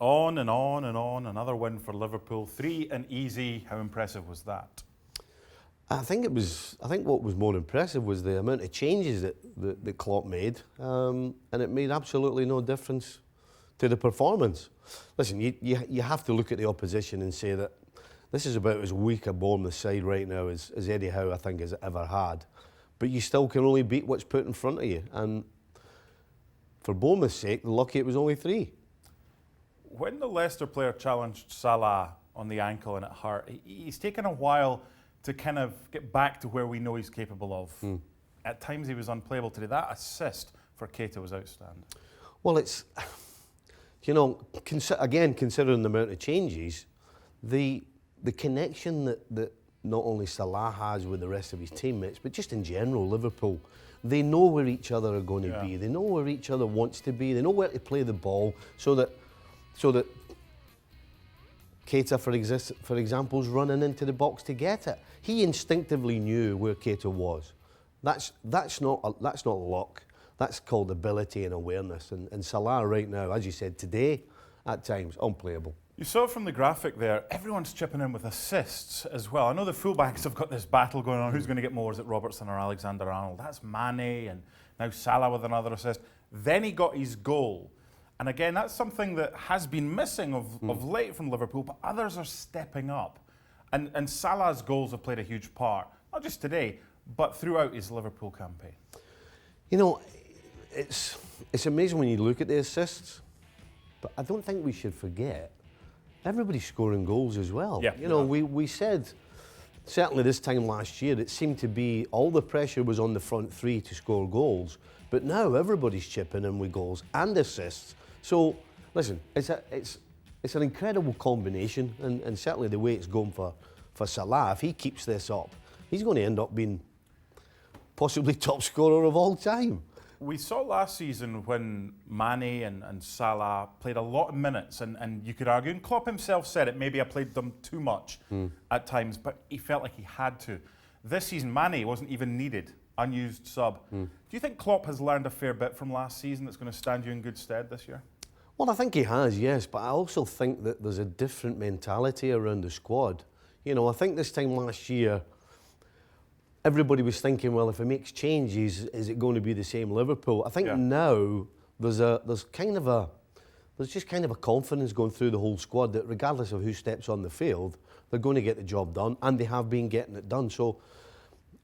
On and on and on. Another win for Liverpool. 3 and easy. How impressive was that? I think what was more impressive was the amount of changes that Klopp made, and it made absolutely no difference to the performance. Listen, you have to look at the opposition and say that this is about as weak a Bournemouth side right now as Eddie Howe, I think, has ever had. But you still can only beat what's put in front of you. And for Bournemouth's sake, lucky it was only 3. When the Leicester player challenged Salah on the ankle and it hurt, he's taken a while to kind of get back to where we know he's capable of. At times he was unplayable today. That assist for Keita was outstanding. Well, it's, you know, again, considering the amount of changes, the connection that not only Salah has with the rest of his teammates, but just in general, Liverpool, they know where each other are going to be. They know where each other wants to be. They know where to play the ball so that Keita, for example, is running into the box to get it. He instinctively knew where Keita was. That's not luck. That's called ability and awareness. And Salah right now, as you said, today, at times, unplayable. You saw from the graphic there, everyone's chipping in with assists as well. I know the fullbacks have got this battle going on. Who's going to get more? Is it Robertson or Alexander-Arnold? That's Mane, and now Salah with another assist. Then he got his goal. And again, that's something that has been missing of late from Liverpool, but others are stepping up. And Salah's goals have played a huge part, not just today, but throughout his Liverpool campaign. You know, it's amazing when you look at the assists, but I don't think we should forget everybody's scoring goals as well. Yeah. You know, we said, certainly this time last year, it seemed to be all the pressure was on the front 3 to score goals, but now everybody's chipping in with goals and assists. So, listen, it's an incredible combination, and certainly the way it's going for Salah, if he keeps this up, he's going to end up being possibly top scorer of all time. We saw last season when Mane and Salah played a lot of minutes, and you could argue, and Klopp himself said it, maybe I played them too much at times, but he felt like he had to. This season, Mane wasn't even needed, unused sub. Do you think Klopp has learned a fair bit from last season that's going to stand you in good stead this year? Well, I think he has, yes, but I also think that there's a different mentality around the squad. You know, I think this time last year, everybody was thinking, well, if he makes changes, is it going to be the same Liverpool? I think now there's just kind of a confidence going through the whole squad that regardless of who steps on the field, they're going to get the job done, and they have been getting it done. So,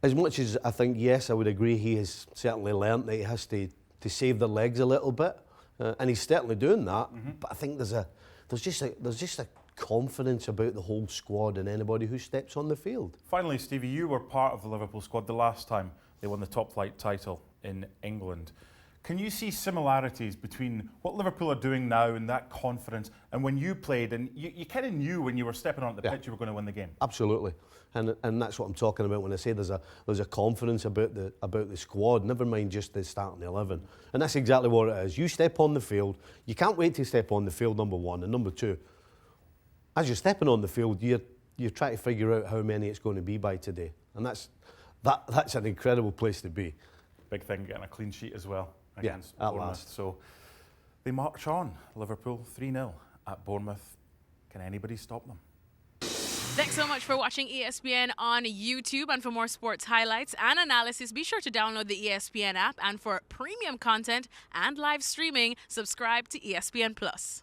as much as I think, yes, I would agree, he has certainly learnt that he has to save the legs a little bit, and he's certainly doing that. But I think there's just a confidence about the whole squad and anybody who steps on the field. Finally, Stevie, you were part of the Liverpool squad the last time they won the top flight title in England. Can you see similarities between what Liverpool are doing now and that confidence and when you played, and you kind of knew when you were stepping on the pitch you were going to win the game? Absolutely, and that's what I'm talking about when I say there's a confidence about the squad, never mind just the starting 11. And that's exactly what it is. You step on the field, you can't wait to step on the field, number one, and number two, as you're stepping on the field, you're trying to figure out how many it's going to be by today, and that's an incredible place to be. Big thing getting a clean sheet as well against Bournemouth. Last. So they march on. Liverpool 3-0 at Bournemouth. Can anybody stop them? Thanks so much for watching ESPN on YouTube, and for more sports highlights and analysis, be sure to download the ESPN app, and for premium content and live streaming, subscribe to ESPN Plus.